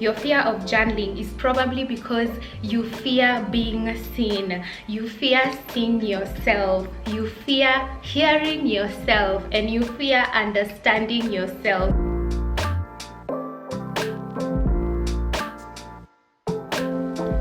Your fear of journaling is probably because you fear being seen, you fear seeing yourself, you fear hearing yourself, and you fear understanding yourself.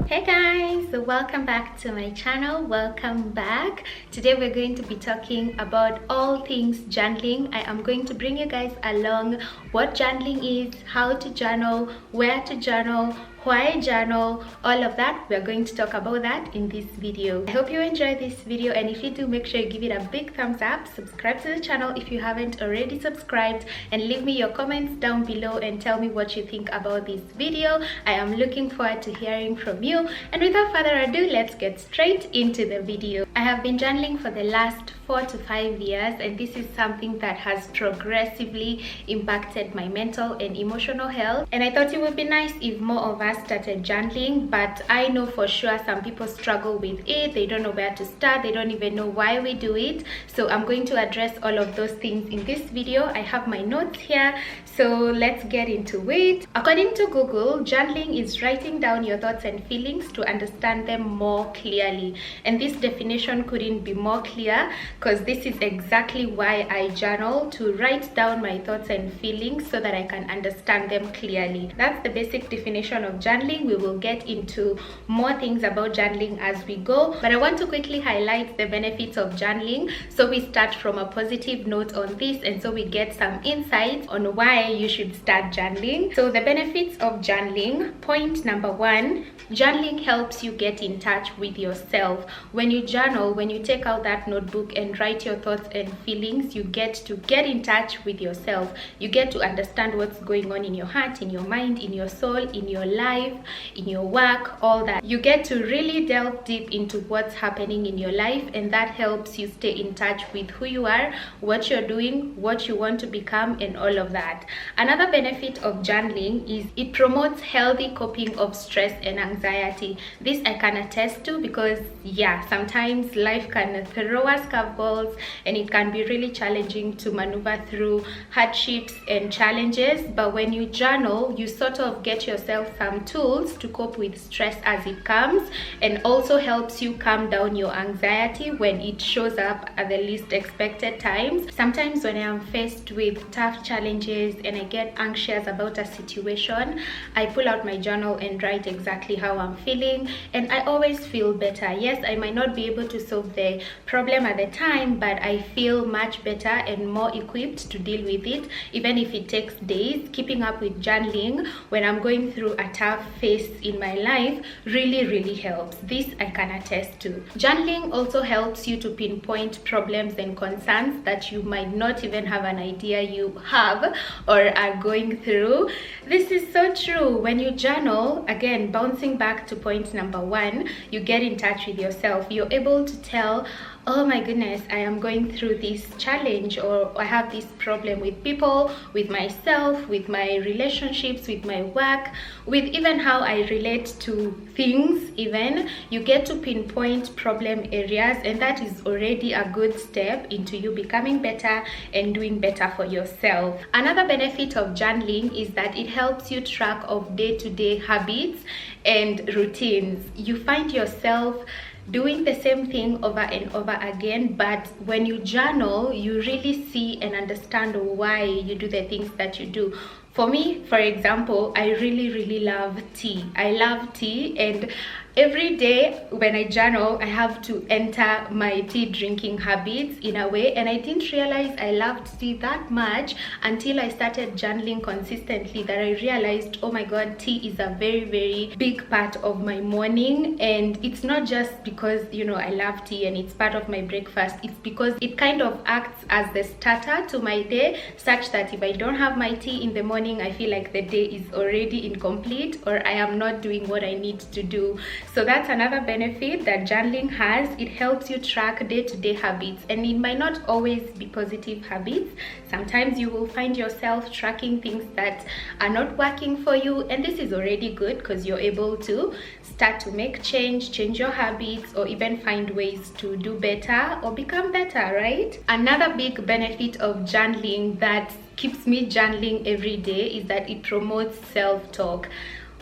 Hey guys, so welcome back to my channel. Welcome back. Today we're going to be talking about all things journaling. I am going to bring you guys along what journaling is, how to journal, where to journal, why journal, all of that. We're going to talk about that in this video. I hope you enjoy this video, and if you do, make sure you give it a big thumbs up, subscribe to the channel if you haven't already subscribed, and leave me your comments down below and tell me what you think about this video. I am looking forward to hearing from you, and without further ado, let's get straight into the video. I have been journaling for the last 4 to 5 years, and this is something that has progressively impacted my mental and emotional health, and I thought it would be nice if more of us started journaling. But I know for sure some people struggle with it. They don't know where to start, they don't even know why we do it. So I'm going to address all of those things in this video. I have my notes here, so let's get into it. According to Google, journaling is writing down your thoughts and feelings to understand them more clearly, and this definition couldn't be more clear, because this is exactly why I journal, to write down my thoughts and feelings so that I can understand them clearly. That's the basic definition of journaling. We will get into more things about journaling as we go, but I want to quickly highlight the benefits of journaling, so we start from a positive note on this, and so we get some insights on why you should start journaling. So the benefits of journaling: point number 1, journaling helps you get in touch with yourself. When you journal, when you take out that notebook and write your thoughts and feelings, you get to get in touch with yourself. You get to understand what's going on in your heart, in your mind, in your soul, in your life, in your work, all that. You get to really delve deep into what's happening in your life, and that helps you stay in touch with who you are, what you're doing, what you want to become, and all of that. Another benefit of journaling is it promotes healthy coping of stress and anxiety. This I can attest to, because yeah, sometimes life can throw us curveballs, and it can be really challenging to maneuver through hardships and challenges. But when you journal, you sort of get yourself some tools to cope with stress as it comes, and also helps you calm down your anxiety when it shows up at the least expected times. Sometimes when I am faced with tough challenges and I get anxious about a situation, I pull out my journal and write exactly how I'm feeling, and I always feel better. Yes, I might not be able to solve the problem at the time, but I feel much better and more equipped to deal with it, even if it takes days. Keeping up with journaling when I'm going through a tough phase in my life really helps. This I can attest to. Journaling also helps you to pinpoint problems and concerns that you might not even have an idea you have or are going through. This is so true. When you journal, again, bouncing back to point number 1, you get in touch with yourself. You're able to tell, oh my goodness, I am going through this challenge, or I have this problem with people, with myself, with my relationships, with my work, with even how I relate to things. Even you get to pinpoint problem areas, and that is already a good step into you becoming better and doing better for yourself. Another benefit of journaling is that it helps you track of day-to-day habits and routines. You find yourself doing the same thing over and over again, but when you journal, you really see and understand why you do the things that you do. For me, for example, I really love tea. I love tea, and every day when I journal, I have to enter my tea drinking habits in a way, and I didn't realize I loved tea that much until I started journaling consistently, that I realized, oh my god, tea is a very big part of my morning. And it's not just because, you know, I love tea and it's part of my breakfast. It's because it kind of acts as the starter to my day, such that if I don't have my tea in the morning, I feel like the day is already incomplete, or I am not doing what I need to do. So that's another benefit that journaling has. It helps you track day-to-day habits, and it might not always be positive habits. Sometimes you will find yourself tracking things that are not working for you, and this is already good, because you're able to start to make change your habits, or even find ways to do better or become better, right? Another big benefit of journaling that keeps me journaling every day is that it promotes self-talk.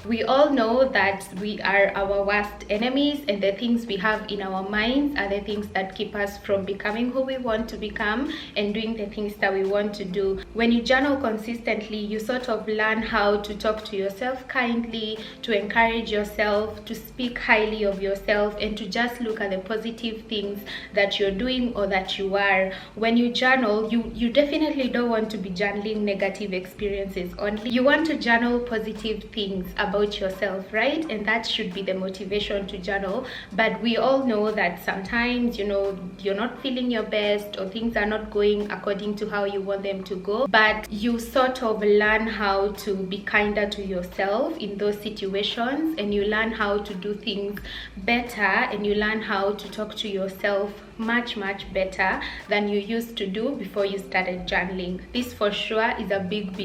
We all know that we are our worst enemies, and the things we have in our minds are the things that keep us from becoming who we want to become and doing the things that we want to do. When you journal consistently, you sort of learn how to talk to yourself kindly, to encourage yourself, to speak highly of yourself, and to just look at the positive things that you're doing or that you are. When you journal, you definitely don't want to be journaling negative experiences only. You want to journal positive things about yourself, right? And that should be the motivation to journal. But we all know that sometimes, you know, you're not feeling your best or things are not going according to how you want them to go, but you sort of learn how to be kinder to yourself in those situations, and you learn how to do things better, and you learn how to talk to yourself much better than you used to do before you started journaling. This for sure is a big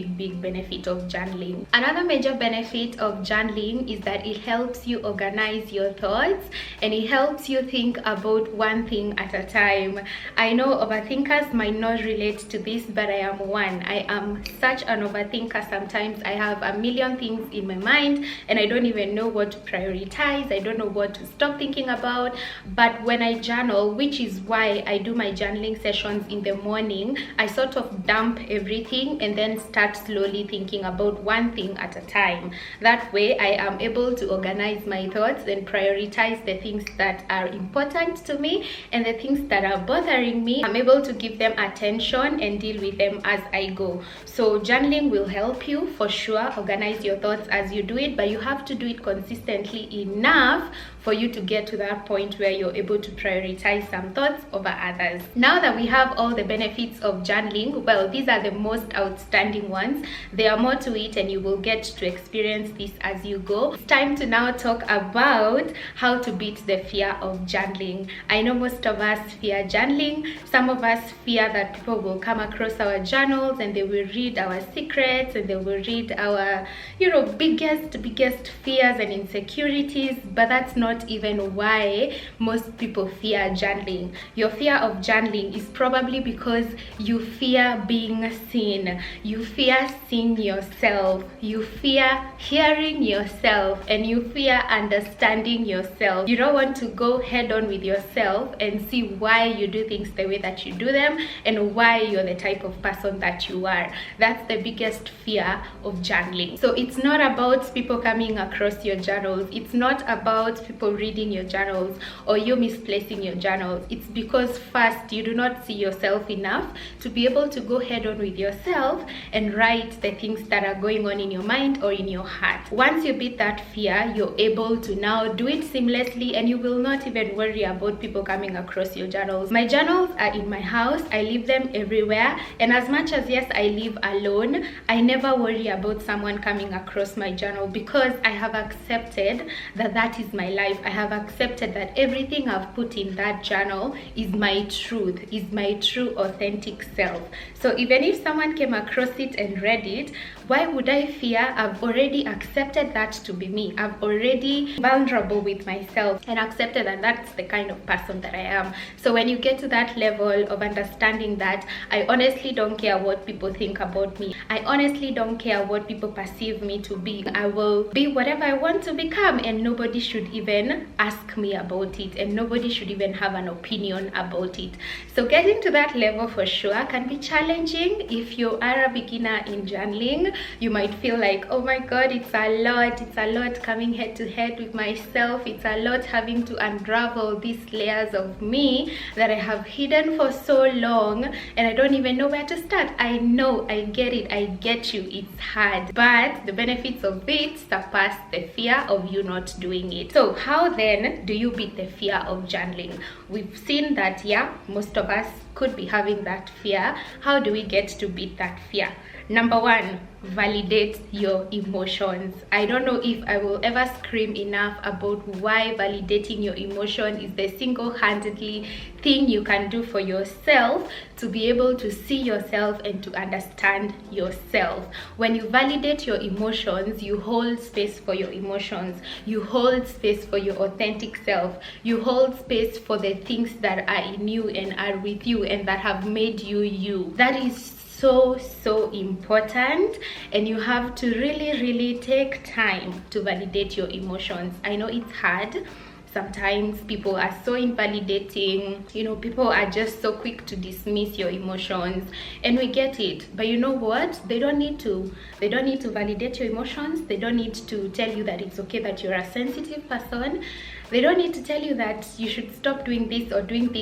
benefit of journaling. Another major benefit of journaling is that it helps you organize your thoughts, and it helps you think about one thing at a time. I know overthinkers might not relate to this, but I am one. I am such an overthinker. Sometimes I have a million things in my mind and I don't even know what to prioritize. I don't know what to stop thinking about. But when I journal, which is why I do my journaling sessions in the morning, I sort of dump everything and then start slowly thinking about one thing at a time. That way I am able to organize my thoughts and prioritize the things that are important to me, and the things that are bothering me, I'm able to give them attention and deal with them as I go. So journaling will help you for sure organize your thoughts as you do it, but you have to do it consistently enough for you to get to that point where you're able to prioritize some thoughts over others. Now that we have all the benefits of journaling, well, these are the most outstanding ones. There are more to it and you will get to experience this as you go. It's time to now talk about how to beat the fear of journaling. I know most of us fear journaling. Some of us fear that people will come across our journals and they will read our secrets and they will read our, you know, biggest fears and insecurities, but that's not even why most people fear journaling. Your fear of journaling is probably because you fear being seen, you fear seeing yourself, you fear hearing yourself, and you fear understanding yourself. You don't want to go head on with yourself and see why you do things the way that you do them and why you're the type of person that you are. That's the biggest fear of journaling. So it's not about people coming across your journals, it's not about people reading your journals or you misplacing your journals. It's because first, you do not see yourself enough to be able to go head on with yourself and write the things that are going on in your mind or in your heart. Once you beat that fear, you're able to now do it seamlessly and you will not even worry about people coming across your journals. My journals are in my house. I leave them everywhere, and as much as yes, I live alone, I never worry about someone coming across my journal because I have accepted that that is my life. I have accepted that everything I've put in that journal is my truth, is my true authentic self. So even if someone came across it and read it, why would I fear? I've already accepted that to be me. I've already vulnerable with myself and accepted that that's the kind of person that I am. So when you get to that level of understanding that I honestly don't care what people think about me, I honestly don't care what people perceive me to be, I will be whatever I want to become, and nobody should even ask me about it, and nobody should even have an opinion about it. So getting to that level for sure can be challenging. If you are a beginner in journaling, you might feel like, oh my god, it's a lot coming head to head with myself, it's a lot having to unravel these layers of me that I have hidden for so long and I don't even know where to start. I know, I get it, I get you, it's hard, but the benefits of it surpass the fear of you not doing it. So how then do you beat the fear of journaling? We've seen that, yeah, most of us could be having that fear. How do we get to beat that fear? Number one, validate your emotions. I don't know if I will ever scream enough about why validating your emotion is the single-handedly thing you can do for yourself to be able to see yourself and to understand yourself. When you validate your emotions, you hold space for your emotions, you hold space for your authentic self, you hold space for the things that are in you and are with you and that have made you you. That is so important, and you have to really take time to validate your emotions. I know it's hard. Sometimes people are so invalidating, you know, people are just so quick to dismiss your emotions, and we get it. But you know what, they don't need to validate your emotions. They don't need to tell you that it's okay that you're a sensitive person. They don't need to tell you that you should stop doing this or being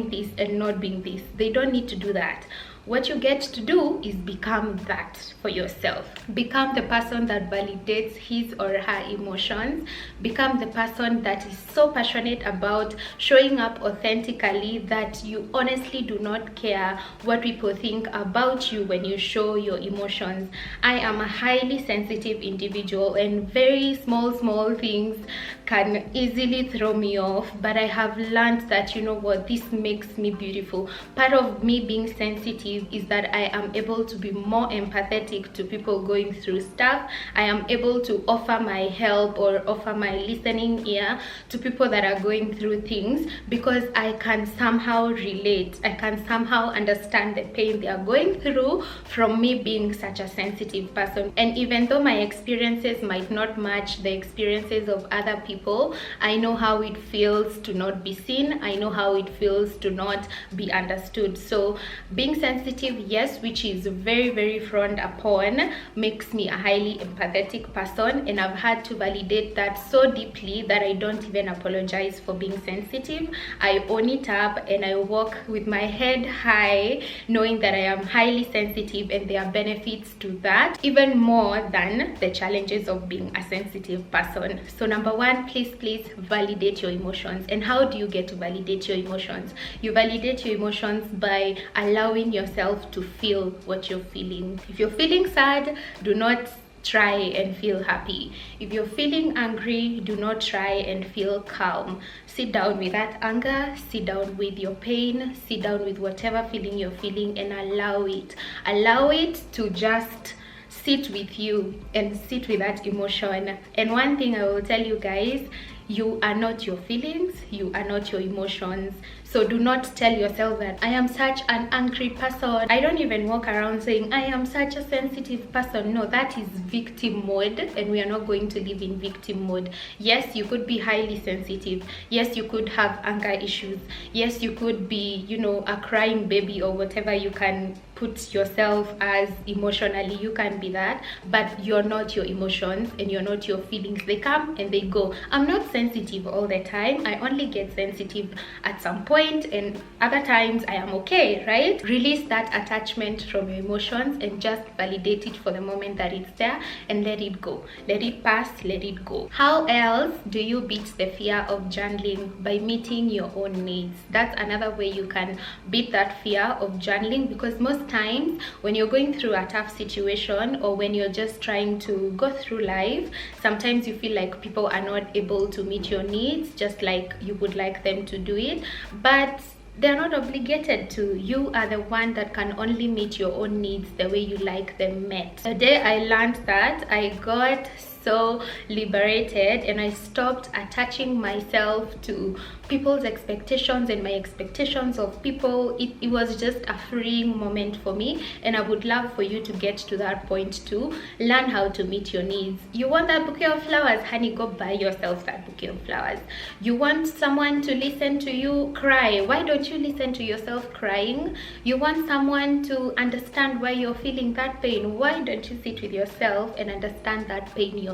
this and not being this. They don't need to do that. What you get to do is become that for yourself. Become the person that validates his or her emotions. Become the person that is so passionate about showing up authentically that you honestly do not care what people think about you when you show your emotions. I am a highly sensitive individual, and very small things can easily throw me off, but I have learned that, you know what, this makes me beautiful. Part of me being sensitive is that I am able to be more empathetic to people going through stuff. I am able to offer my help or offer my listening ear to people that are going through things, because I can somehow relate. I can somehow understand the pain they are going through from me being such a sensitive person. And even though my experiences might not match the experiences of other people, I know how it feels to not be seen. I know how it feels to not be understood. So being sensitive, yes, which is very frowned upon, makes me a highly empathetic person, and I've had to validate that so deeply that I don't even apologize for being sensitive. I own it up and I walk with my head high, knowing that I am highly sensitive, and there are benefits to that even more than the challenges of being a sensitive person. So number one, please validate your emotions. And how do you get to validate your emotions? You validate your emotions by allowing yourself to feel what you're feeling. If you're feeling sad, do not try and feel happy. If you're feeling angry, do not try and feel calm. Sit down with that anger, sit down with your pain, sit down with whatever feeling you're feeling, and allow it to just sit with you and sit with that emotion. And one thing I will tell you guys, you are not your feelings, you are not your emotions. So do not tell yourself that I am such an angry person. I don't even walk around saying I am such a sensitive person. No, that is victim mode, and we are not going to live in victim mode. Yes, you could be highly sensitive. Yes, you could have anger issues. Yes, you could be, you know, a crying baby or whatever you can put yourself as emotionally. You can be that, but you're not your emotions and you're not your feelings. They come and they go. I'm not sensitive all the time. I only get sensitive at some point, and other times I am okay, right? Release that attachment from your emotions and just validate it for the moment that it's there, and let it go. Let it pass, let it go. How else do you beat the fear of journaling? By meeting your own needs. That's another way you can beat that fear of journaling, because most times when you're going through a tough situation, or when you're just trying to go through life, sometimes you feel like people are not able to meet your needs just like you would like them to do it, but they're not obligated to. You are the one that can only meet your own needs the way you like them met. The day I learned that, I got so liberated, and I stopped attaching myself to people's expectations and my expectations of people. It was just a freeing moment for me, and I would love for you to get to that point too. Learn how to meet your needs. You want that bouquet of flowers, honey, go buy yourself that bouquet of flowers. You want someone to listen to you cry, why don't you listen to yourself crying? You want someone to understand why you're feeling that pain, why don't you sit with yourself and understand that pain yourself?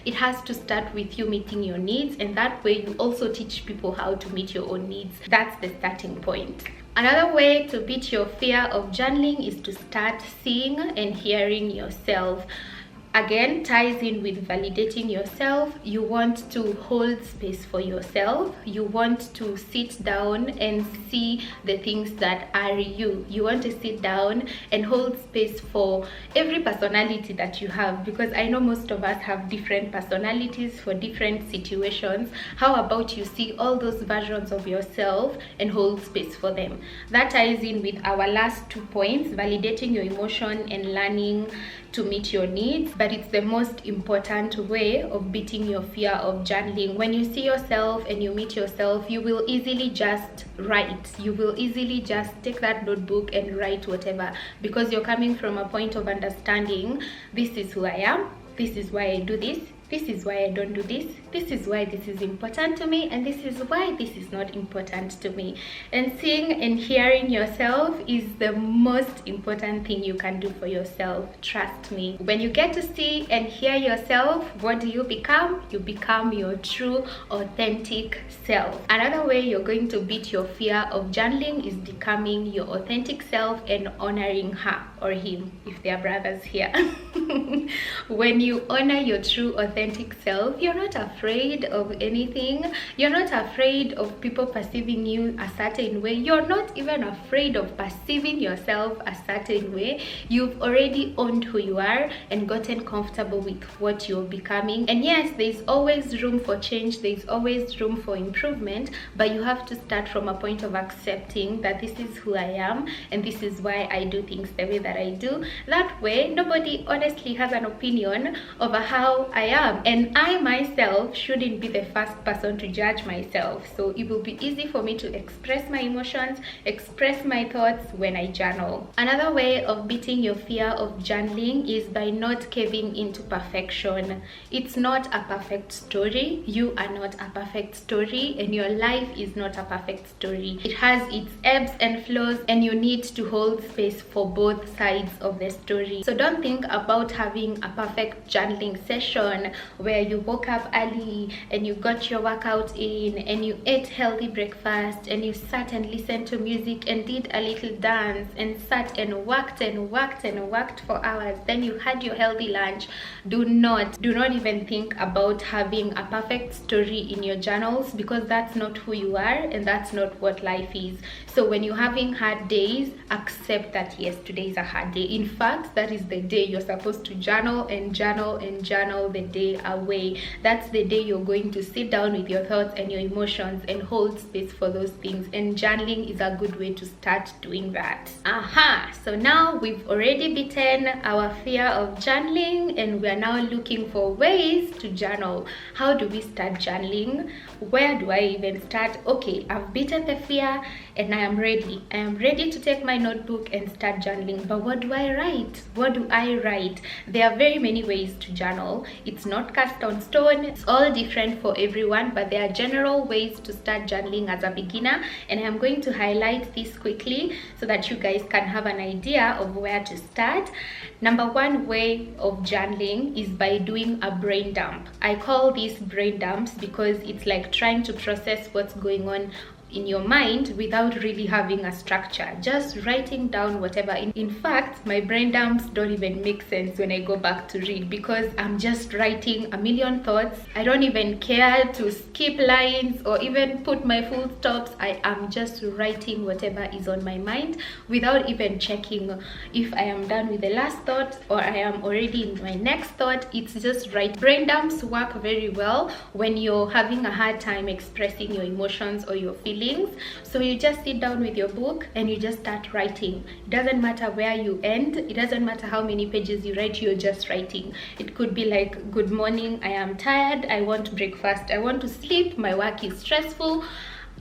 It has to start with you meeting your needs, and that way you also teach people how to meet your own needs. That's the starting point. Another way to beat your fear of journaling is to start seeing and hearing yourself. Again, ties in with validating yourself. You want to hold space for yourself. You want to sit down and see the things that are you. You want to sit down and hold space for every personality that you have, because I know most of us have different personalities for different situations. How about you see all those versions of yourself and hold space for them? That ties in with our last 2 points, validating your emotion and learning to meet your needs, but it's the most important way of beating your fear of journaling. When you see yourself and you meet yourself, you will easily just write. You will easily just take that notebook and write whatever, because you're coming from a point of understanding. This is who I am, this is why I do this, this is why I don't do this, this is why this is important to me, and this is why this is not important to me. And seeing and hearing yourself is the most important thing you can do for yourself. Trust me. When you get to see and hear yourself, what do you become? You become your true, authentic self. Another way you're going to beat your fear of journaling is becoming your authentic self and honoring her or him, if they are brothers here. When you honor your true, authentic self, you're not afraid of anything. You're not afraid of people perceiving you a certain way. You're not even afraid of perceiving yourself a certain way. You've already owned who you are and gotten comfortable with what you're becoming. And yes, there's always room for change, there's always room for improvement, but you have to start from a point of accepting that this is who I am and this is why I do things the way that I do. That way, nobody honestly has an opinion over how I am, and I myself shouldn't be the first person to judge myself. So it will be easy for me to express my emotions, express my thoughts when I journal. Another way of beating your fear of journaling is by not caving into perfection. It's not a perfect story. You are not a perfect story, and your life is not a perfect story. It has its ebbs and flows, and you need to hold space for both sides of the story. So don't think about having a perfect journaling session where you woke up early and you got your workout in and you ate healthy breakfast and you sat and listened to music and did a little dance and sat and worked and worked and worked for hours. Then you had your healthy lunch. Do not even think about having a perfect story in your journals, because that's not who you are and that's not what life is. So when you're having hard days, accept that yes, today is a hard day. In fact, that is the day you're supposed to journal and journal and journal the day away. That's the day you're going to sit down with your thoughts and your emotions and hold space for those things, and journaling is a good way to start doing that. So now we've already beaten our fear of journaling and we are now looking for ways to journal. How do we start journaling? Where do I even start? Okay, I've beaten the fear and I am ready. I am ready to take my notebook and start journaling. But what do I write? What do I write? There are very many ways to journal. It's not cast on stone. It's all different for everyone, but there are general ways to start journaling as a beginner, and I'm going to highlight this quickly so that you guys can have an idea of where to start. Number one way of journaling is by doing a brain dump. I call these brain dumps because it's like trying to process what's going on in your mind without really having a structure, just writing down whatever. In fact, my brain dumps don't even make sense when I go back to read, because I'm just writing a million thoughts. I don't even care to skip lines or even put my full stops. I am just writing whatever is on my mind without even checking if I am done with the last thought or I am already in my next thought. It's just right. Brain dumps work very well when you're having a hard time expressing your emotions or your feelings. So you just sit down with your book and you just start writing. It doesn't matter where you end, it doesn't matter how many pages you write, you're just writing. It could be like, good morning, I am tired, I want breakfast, I want to sleep, my work is stressful,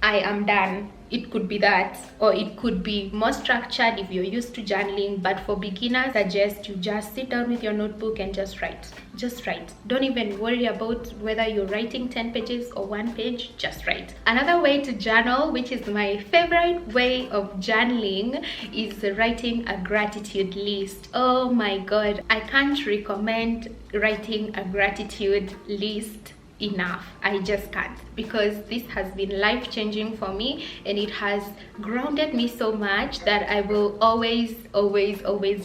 I am done. It could be that, or it could be more structured if you're used to journaling. But for beginners, I suggest you just sit down with your notebook and just write. Just write. Don't even worry about whether you're writing 10 pages or 1 page, just write. Another way to journal, which is my favorite way of journaling, is writing a gratitude list. Oh my god, I can't recommend writing a gratitude list enough. I just can't, because this has been life-changing for me and it has grounded me so much that I will always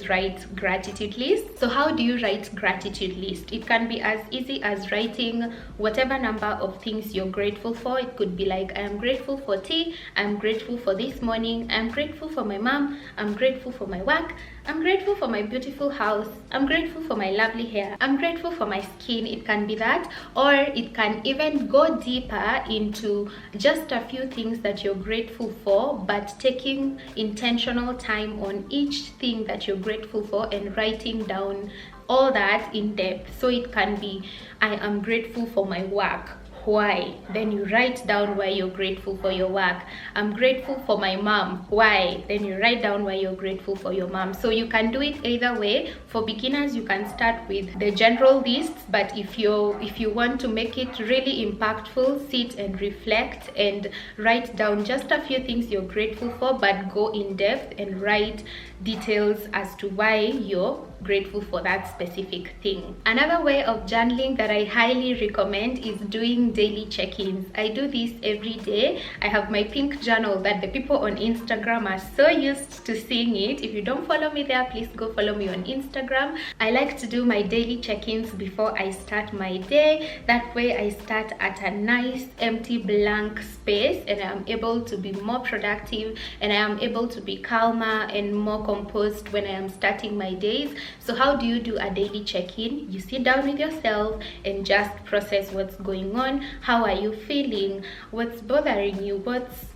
write gratitude lists. So how do you write gratitude list? It can be as easy as writing whatever number of things you're grateful for. It could be like, I am grateful for tea, I'm grateful for this morning, I'm grateful for my mom, I'm grateful for my work, I'm grateful for my beautiful house. I'm grateful for my lovely hair. I'm grateful for my skin. It can be that, or it can even go deeper into just a few things that you're grateful for, but taking intentional time on each thing that you're grateful for and writing down all that in depth. So it can be, I am grateful for my work. Why? Then you write down why you're grateful for your work. I'm grateful for my mom. Why? Then you write down why you're grateful for your mom. So you can do it either way. For beginners, you can start with the general lists, but if you want to make it really impactful, sit and reflect and write down just a few things you're grateful for, but go in depth and write details as to why you're grateful for that specific thing. Another way of journaling that I highly recommend is doing daily check-ins. I do this every day. I have my pink journal that the people on Instagram are so used to seeing it. If you don't follow me there, please go follow me on Instagram. I like to do my daily check-ins before I start my day. That way I start at a nice empty blank space and I'm able to be more productive and I am able to be calmer and more composed when I am starting my days. So how do you do a daily check-in? You sit down with yourself and just process what's going on. How are you feeling? What's bothering you? What's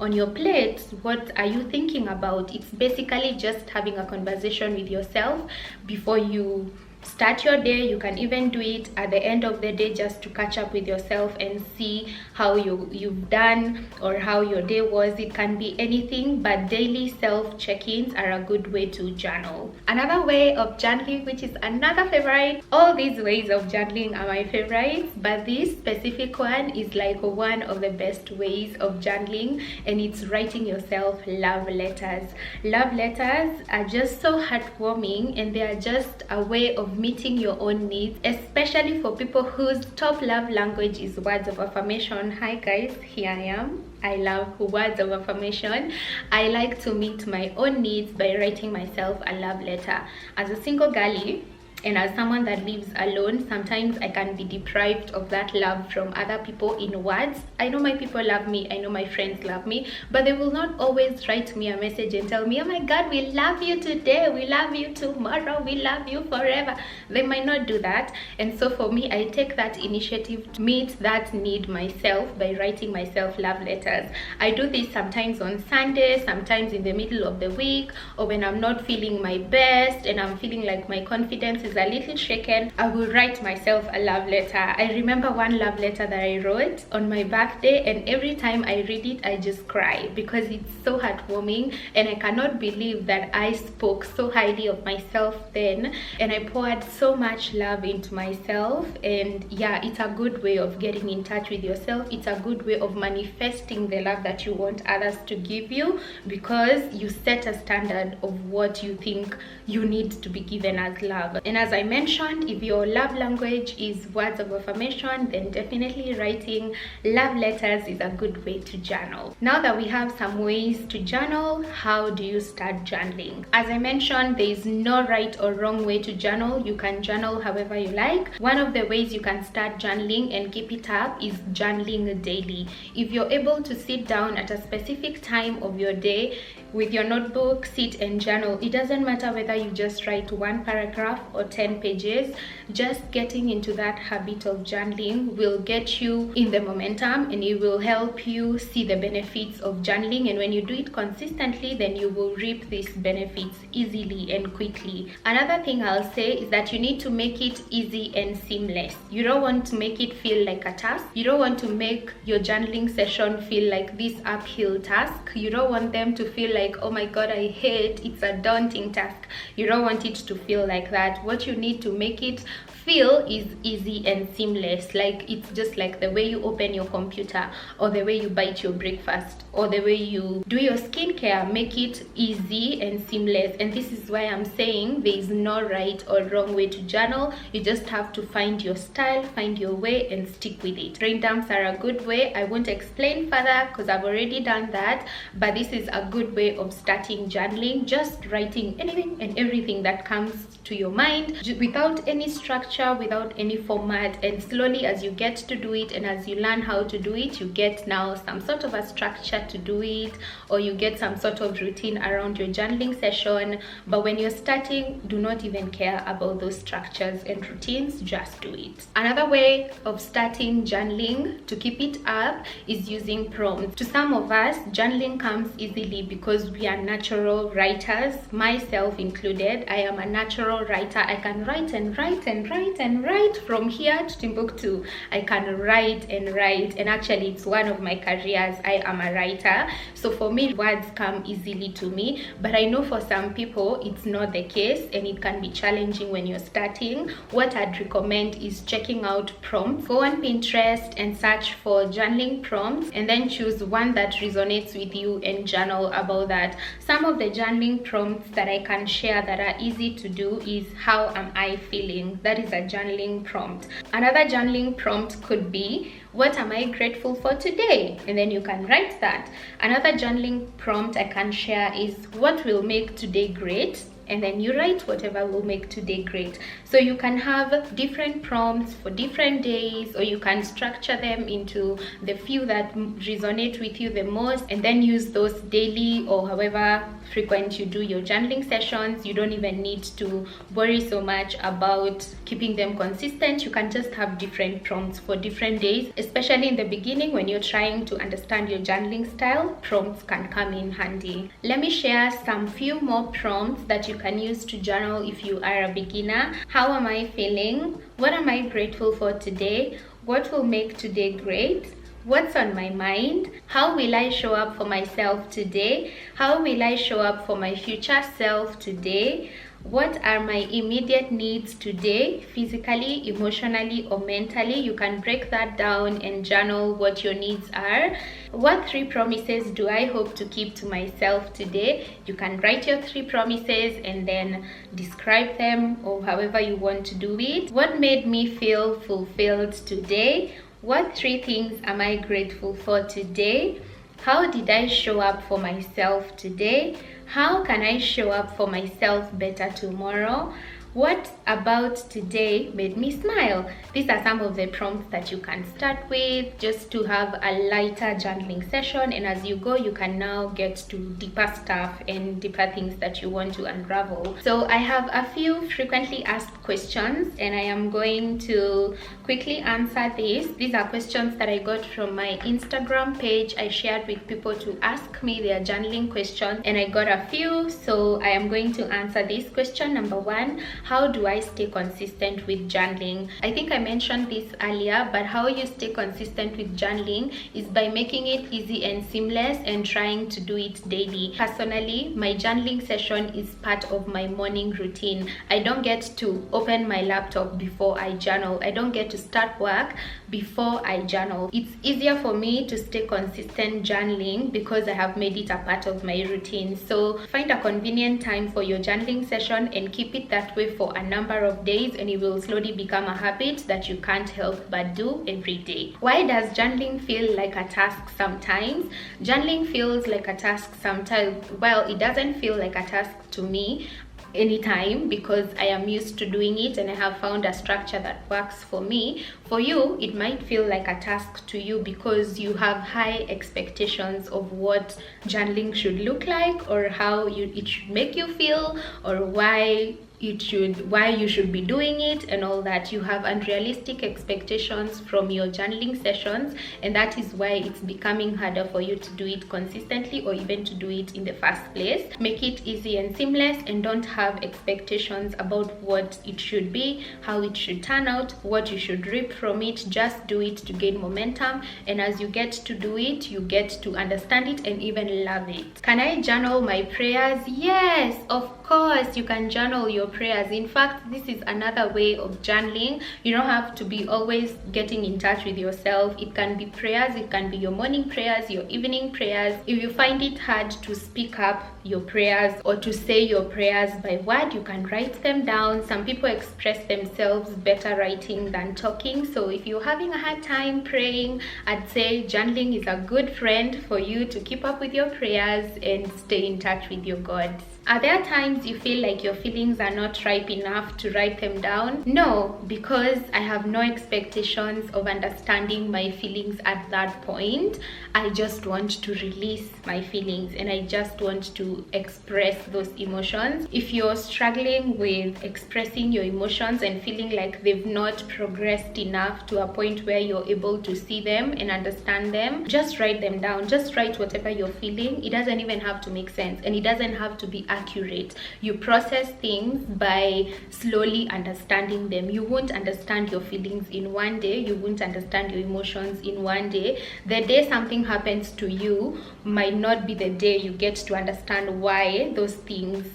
on your plate? What are you thinking about? It's basically just having a conversation with yourself before you start your day. You can even do it at the end of the day just to catch up with yourself and see how you've done or how your day was. It can be anything, but daily self check-ins are a good way to journal. Another way of journaling, which is another favorite, all these ways of journaling are my favorites, but this specific one is like one of the best ways of journaling, and it's writing yourself love letters. Love letters are just so heartwarming and they are just a way of meeting your own needs, especially for people whose top love language is words of affirmation. Hi guys, here I am. I love words of affirmation. I like to meet my own needs by writing myself a love letter. As a single girlie and as someone that lives alone, sometimes I can be deprived of that love from other people in words. I know my people love me, I know my friends love me, but they will not always write me a message and tell me, oh my god, we love you today, we love you tomorrow, we love you forever. They might not do that. And so for me, I take that initiative to meet that need myself by writing myself love letters. I do this sometimes on Sunday, sometimes in the middle of the week, or when I'm not feeling my best and I'm feeling like my confidence is a little shaken, I will write myself a love letter. I remember one love letter that I wrote on my birthday, and every time I read it I just cry because it's so heartwarming and I cannot believe that I spoke so highly of myself then and I poured so much love into myself. And yeah, it's a good way of getting in touch with yourself. It's a good way of manifesting the love that you want others to give you, because you set a standard of what you think you need to be given as love. And as I mentioned, if your love language is words of affirmation, then definitely writing love letters is a good way to journal. Now that we have some ways to journal, how do you start journaling? As I mentioned, there is no right or wrong way to journal. You can journal however you like. One of the ways you can start journaling and keep it up is journaling daily. If you're able to sit down at a specific time of your day with your notebook, sit and journal. It doesn't matter whether you just write one paragraph or 10 pages. Just getting into that habit of journaling will get you in the momentum and it will help you see the benefits of journaling. And when you do it consistently, then you will reap these benefits easily and quickly. Another thing I'll say is that you need to make it easy and seamless. You don't want to make it feel like a task. You don't want to make your journaling session feel like this uphill task. You don't want them to feel like, oh my god, I hate, it's a daunting task. You don't want it to feel like that. What you need to make it feel is easy and seamless, like it's just like the way you open your computer or the way you bite your breakfast or the way you do your skincare. Make it easy and seamless. And this is why I'm saying there is no right or wrong way to journal. You just have to find your style, find your way and stick with it. Brain dumps are a good way. I won't explain further because I've already done that, but this is a good way of starting journaling. Just writing anything and everything that comes to your mind without any structure, structure, without any format, and slowly as you get to do it and as you learn how to do it, you get now some sort of a structure to do it, or you get some sort of routine around your journaling session. But when you're starting, do not even care about those structures and routines, just do it. Another way of starting journaling to keep it up is using prompts. To some of us, journaling comes easily because we are natural writers, myself included. I am a natural writer. I can write and write and write and write from here to Timbuktu. I can write, and actually it's one of my careers. I am a writer, so for me words come easily to me. But I know for some people it's not the case, and it can be challenging when you're starting. What I'd recommend is checking out prompts. Go on Pinterest and search for journaling prompts, and then choose one that resonates with you and journal about that. Some of the journaling prompts that I can share that are easy to do is, how am I feeling? That is a journaling prompt. Another journaling prompt could be, what am I grateful for today? And then you can write that. Another journaling prompt I can share is, what will make today great? And then you write whatever will make today great. So you can have different prompts for different days, or you can structure them into the few that resonate with you the most, and then use those daily or however frequent you do your journaling sessions. You don't even need to worry so much about keeping them consistent. You can just have different prompts for different days, especially in the beginning when you're trying to understand your journaling style. Prompts can come in handy. Let me share some few more prompts that you can use to journal if you are a beginner. How am I feeling? What am I grateful for today? What will make today great? What's on my mind? How will I show up for myself today? How will I show up for my future self today? What are my immediate needs today, physically, emotionally, or mentally? You can break that down and journal what your needs are. What 3 promises do I hope to keep to myself today? You can write your 3 promises and then describe them, or however you want to do it. What made me feel fulfilled today? What 3 things am I grateful for today? How did I show up for myself today? How can I show up for myself better tomorrow? What about today made me smile? These are some of the prompts that you can start with just to have a lighter journaling session, and as you go you can now get to deeper stuff and deeper things that you want to unravel. So I have a few frequently asked questions, and I am going to quickly answer these. These are questions that I got from my Instagram page. I shared with people to ask me their journaling questions, and I got a few, so I am going to answer this question. Number 1, how do I stay consistent with journaling? I think I mentioned this earlier, but how you stay consistent with journaling is by making it easy and seamless and trying to do it daily. Personally, my journaling session is part of my morning routine. I don't get to open my laptop before I journal. I don't get to start work before I journal. It's easier for me to stay consistent journaling because I have made it a part of my routine. So find a convenient time for your journaling session and keep it that way for a number of days, and it will slowly become a habit that you can't help but do every day. Why does journaling feel like a task sometimes? Journaling feels like a task sometimes. Well, it doesn't feel like a task to me anytime because I am used to doing it and I have found a structure that works for me. For you, it might feel like a task to you because you have high expectations of what journaling should look like, or how it should make you feel, or why you should be doing it, and all that. You have unrealistic expectations from your journaling sessions, and that is why it's becoming harder for you to do it consistently or even to do it in the first place. Make it easy and seamless, and don't have expectations about what it should be, how it should turn out, what you should reap from it. Just do it to gain momentum, and as you get to do it, you get to understand it and even love it. Can I journal my prayers? Yes, of course you can journal your prayers. In fact, this is another way of journaling. You don't have to be always getting in touch with yourself. It can be prayers, it can be your morning prayers, your evening prayers. If you find it hard to speak up your prayers or to say your prayers by word, you can write them down. Some people express themselves better writing than talking, so if you're having a hard time praying, I'd say journaling is a good friend for you to keep up with your prayers and stay in touch with your God. Are there times you feel like your feelings are not ripe enough to write them down? No, because I have no expectations of understanding my feelings at that point. I just want to release my feelings and I just want to express those emotions. If you're struggling with expressing your emotions and feeling like they've not progressed enough to a point where you're able to see them and understand them, just write them down. Just write whatever you're feeling. It doesn't even have to make sense and it doesn't have to be accurate. You process things by slowly understanding them. You won't understand your feelings in one day. You won't understand your emotions in one day. The day something happens to you might not be the day you get to understand why those things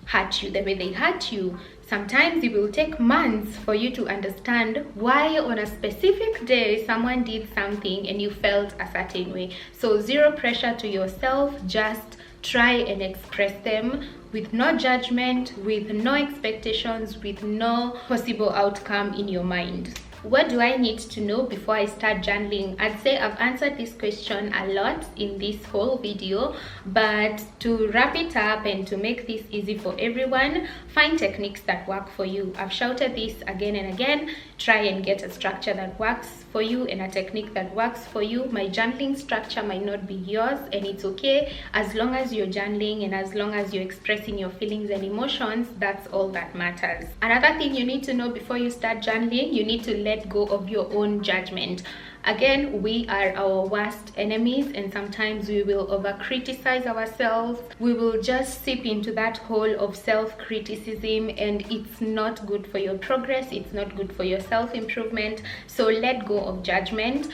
hurt you the way they hurt you. Sometimes it will take months for you to understand why on a specific day someone did something and you felt a certain way. So zero pressure to yourself. Just try and express them with no judgment, with no expectations, with no possible outcome in your mind. What do I need to know before I start journaling? I'd say I've answered this question a lot in this whole video, but to wrap it up and to make this easy for everyone, find techniques that work for you. I've shouted this again and again. Try and get a structure that works for you and a technique that works for you. My journaling structure might not be yours, and it's okay. As long as you're journaling and as long as you're expressing your feelings and emotions, that's all that matters. Another thing you need to know before you start journaling, you need to let go of your own judgment. Again, we are our worst enemies, and sometimes we will over criticize ourselves. We will just sip into that hole of self-criticism, and it's not good for your progress. It's not good for your self-improvement. So let go of judgment.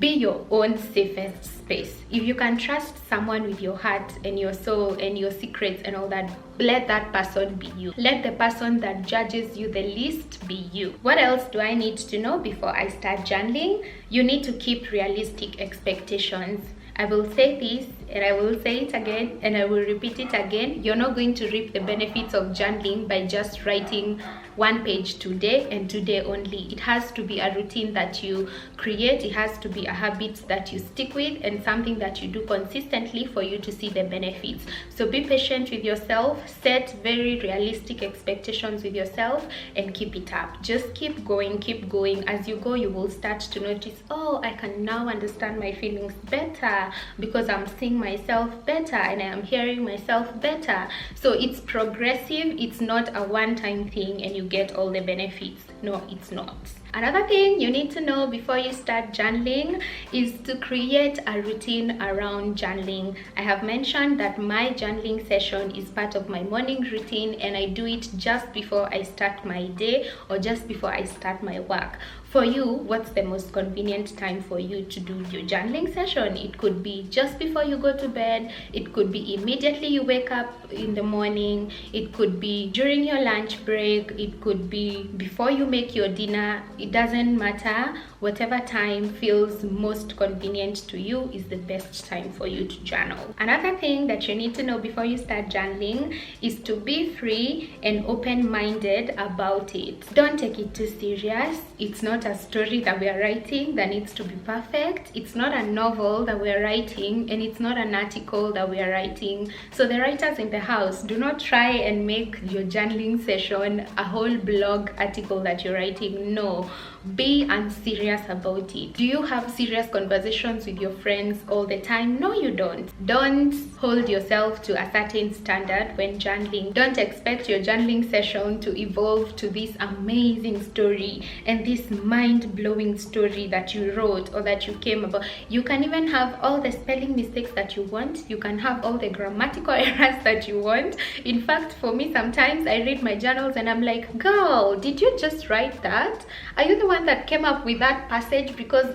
Be your own safest space. If you can trust someone with your heart and your soul and your secrets and all that, let that person be you. Let the person that judges you the least be you. What else do I need to know before I start journaling? You need to keep realistic expectations. I will say this and I will say it again and I will repeat it again. You're not going to reap the benefits of journaling by just writing one page today and today only. It has to be a routine that you create. It has to be a habit that you stick with and something that you do consistently for you to see the benefits. So be patient with yourself, set very realistic expectations with yourself and keep it up. Just keep going, keep going. As you go, you will start to notice, oh, I can now understand my feelings better because I'm seeing myself better and I am hearing myself better. So it's progressive. It's not a one-time thing and you get all the benefits. No, it's not. Another thing you need to know before you start journaling is to create a routine around journaling. I have mentioned that my journaling session is part of my morning routine and I do it just before I start my day or just before I start my work. For you, what's the most convenient time for you to do your journaling session? It could be just before you go to bed. It could be immediately you wake up in the morning. It could be during your lunch break. It could be before you make your dinner. It doesn't matter. Whatever time feels most convenient to you is the best time for you to journal. Another thing that you need to know before you start journaling is to be free and open-minded about it. Don't take it too serious. It's not a story that we are writing that needs to be perfect. It's not a novel that we are writing, and it's not an article that we are writing. So the writers in the house, do not try and make your journaling session a whole blog article that you're writing. No, be unserious about it. Do you have serious conversations with your friends all the time? No, you don't. Don't hold yourself to a certain standard when journaling. Don't expect your journaling session to evolve to this amazing story and this mind-blowing story that you wrote or that you came about. You can even have all the spelling mistakes that you want. You can have all the grammatical errors that you want. In fact, for me, sometimes I read my journals and I'm like, girl, did you just write that? Are you the one that came up with that passage? Because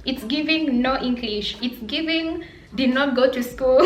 it's giving no English. It's giving did not go to school.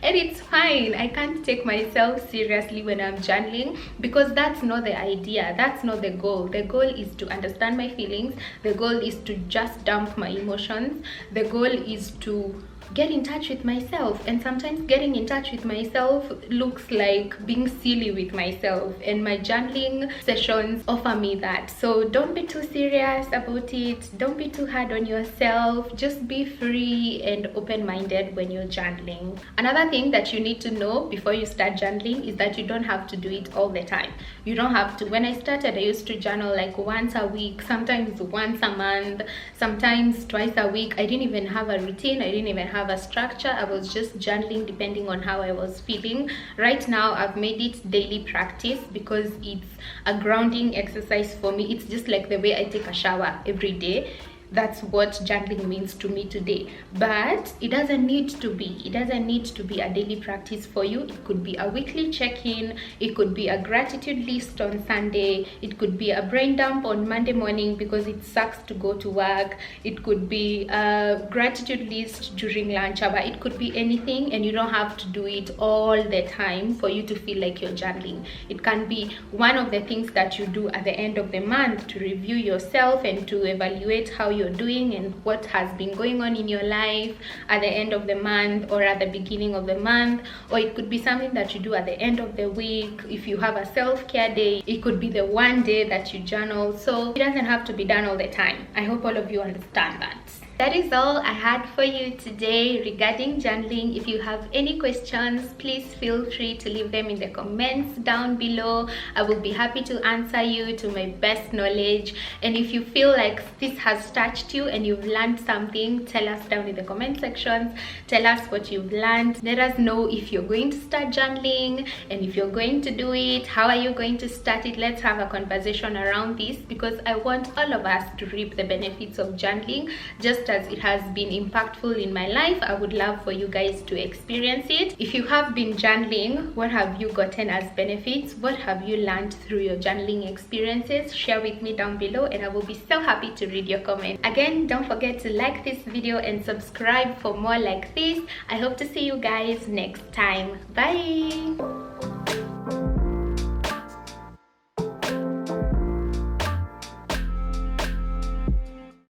And it's fine. I can't take myself seriously when I'm journaling because that's not the idea. That's not the goal. The goal is to understand my feelings. The goal is to just dump my emotions. The goal is to get in touch with myself, and sometimes getting in touch with myself looks like being silly with myself, and my journaling sessions offer me that. So don't be too serious about it, don't be too hard on yourself, just be free and open-minded when you're journaling. Another thing that you need to know before you start journaling is that you don't have to do it all the time. You don't have to. When I started, I used to journal like once a week, sometimes once a month, sometimes twice a week. I didn't even have a routine, I didn't even have a structure. I was just journaling depending on how I was feeling. Right now I've made it daily practice because it's a grounding exercise for me. It's just like the way I take a shower every day. That's what journaling means to me today. But it doesn't need to be a daily practice for you. It could be a weekly check-in, it could be a gratitude list on Sunday, it could be a brain dump on Monday morning because it sucks to go to work, it could be a gratitude list during lunch hour. It could be anything, and you don't have to do it all the time for you to feel like you're journaling. It can be one of the things that you do at the end of the month to review yourself and to evaluate how you're doing and what has been going on in your life at the end of the month or at the beginning of the month. Or it could be something that you do at the end of the week. If you have a self-care day, it could be the one day that you journal. So it doesn't have to be done all the time. I hope all of you understand that. That is all I had for you today regarding journaling. If you have any questions, please feel free to leave them in the comments down below. I will be happy to answer you to my best knowledge. And if you feel like this has touched you and you've learned something, tell us down in the comment sections. Tell us what you've learned. Let us know if you're going to start journaling, and if you're going to do it, how are you going to start it? Let's have a conversation around this, because I want all of us to reap the benefits of journaling. Just as it has been impactful in my life, I would love for you guys to experience it. If you have been journaling, what have you gotten as benefits? What have you learned through your journaling experiences? Share with me down below, and I will be so happy to read your comments. Again, don't forget to like this video and subscribe for more like this. I hope to see you guys next time. Bye.